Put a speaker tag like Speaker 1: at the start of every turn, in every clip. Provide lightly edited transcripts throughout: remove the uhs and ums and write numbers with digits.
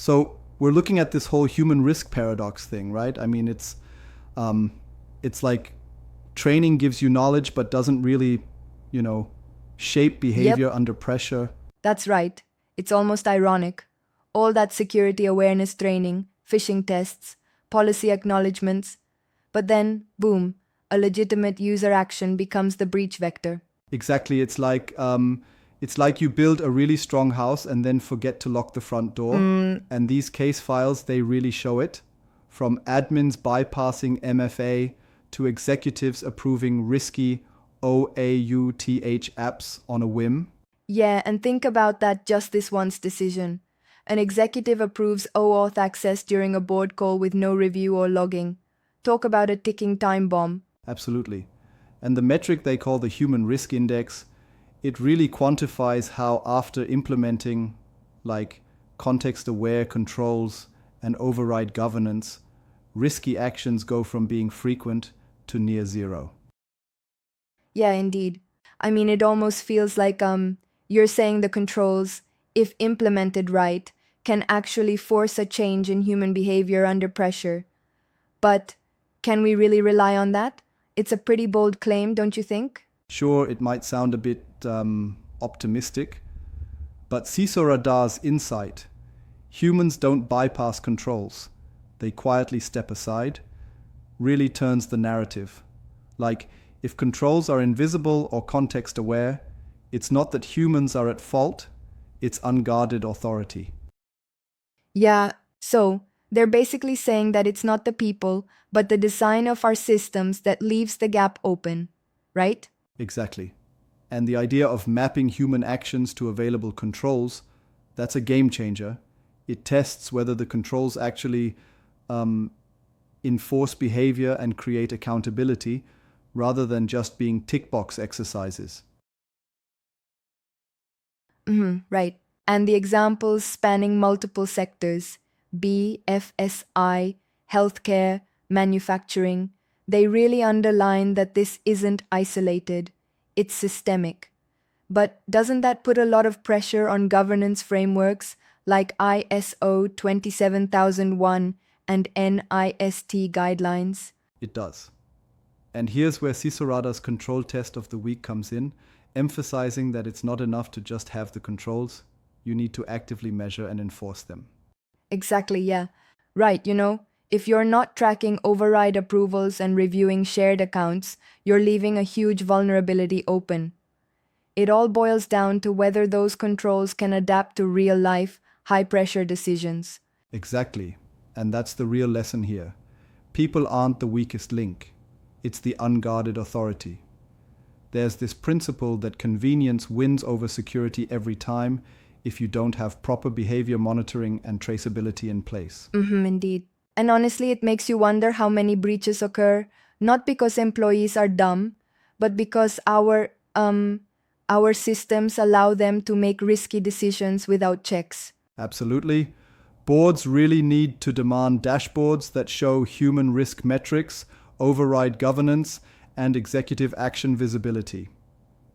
Speaker 1: So we're looking at this whole human risk paradox thing, right? I mean, it's like training gives you knowledge, but doesn't really, you know, shape
Speaker 2: Yep,
Speaker 1: behavior under pressure.
Speaker 2: that's right. It's almost ironic. All that security awareness training, phishing tests, policy acknowledgements, but then, boom, a legitimate user action becomes the breach vector.
Speaker 1: Exactly. It's like you build a really strong house and then forget to lock the front door. And these case files, they really show it. From admins bypassing MFA to executives approving risky OAuth apps on a whim.
Speaker 2: Yeah, and think about that just this once decision. An executive approves OAuth access during a board call with no review or logging. Talk about a ticking time bomb.
Speaker 1: Absolutely. And the metric they call the human risk index, it really quantifies how after implementing like context aware controls and override governance, risky actions go from being frequent to near zero.
Speaker 2: Yeah, indeed. I mean, it almost feels like you're saying the controls, if implemented right, can actually force a change in human behavior under pressure. But can we really rely on that? It's a pretty bold claim, don't you think?
Speaker 1: Sure, it might sound a bit optimistic, but CISORadar's insight, humans don't bypass controls. They quietly step aside, really turns the narrative. Like, if controls are invisible or context aware, it's not that humans are at fault, it's unguarded authority.
Speaker 2: Yeah, so they're basically saying that it's not the people, but the design of our systems that leaves the gap open, right?
Speaker 1: Exactly. And the idea of mapping human actions to available controls, that's a game changer. It tests whether the controls actually um, enforce behavior and create accountability rather than just being tick box exercises.
Speaker 2: Right. And the examples spanning multiple sectors BFSI, healthcare, manufacturing they really underline that this isn't isolated, it's systemic. But doesn't that put a lot of pressure on governance frameworks like ISO 27001 and NIST guidelines?
Speaker 1: It does. And here's where CISORadar's control test of the week comes in, emphasizing that it's not enough to just have the controls, you need to actively measure and enforce them.
Speaker 2: Exactly, yeah. Right, if you're not tracking override approvals and reviewing shared accounts, you're leaving a huge vulnerability open. It all boils down to whether those controls can adapt to real life, high pressure decisions.
Speaker 1: Exactly. And that's the real lesson here. People aren't the weakest link, it's the unguarded authority. There's this principle that convenience wins over security every time if you don't have proper behavior monitoring and traceability in place.
Speaker 2: Indeed. And honestly, it makes you wonder how many breaches occur, not because employees are dumb, but because our systems allow them to make risky decisions without checks.
Speaker 1: Absolutely. Boards really need to demand dashboards that show human risk metrics, override governance, and executive action visibility.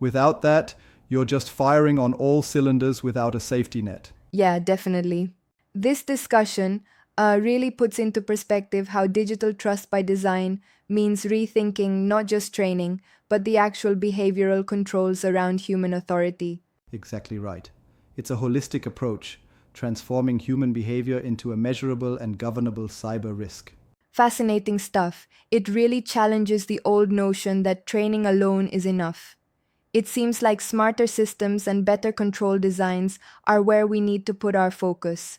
Speaker 1: Without that, you're just firing on all cylinders without a safety net.
Speaker 2: Yeah, definitely. This discussion really puts into perspective how digital trust by design means rethinking not just training, but the actual behavioral controls around human authority.
Speaker 1: Exactly right. It's a holistic approach, transforming human behavior into a measurable and governable cyber risk.
Speaker 2: Fascinating stuff. It really challenges the old notion that training alone is enough. It seems like smarter systems and better control designs are where we need to put our focus.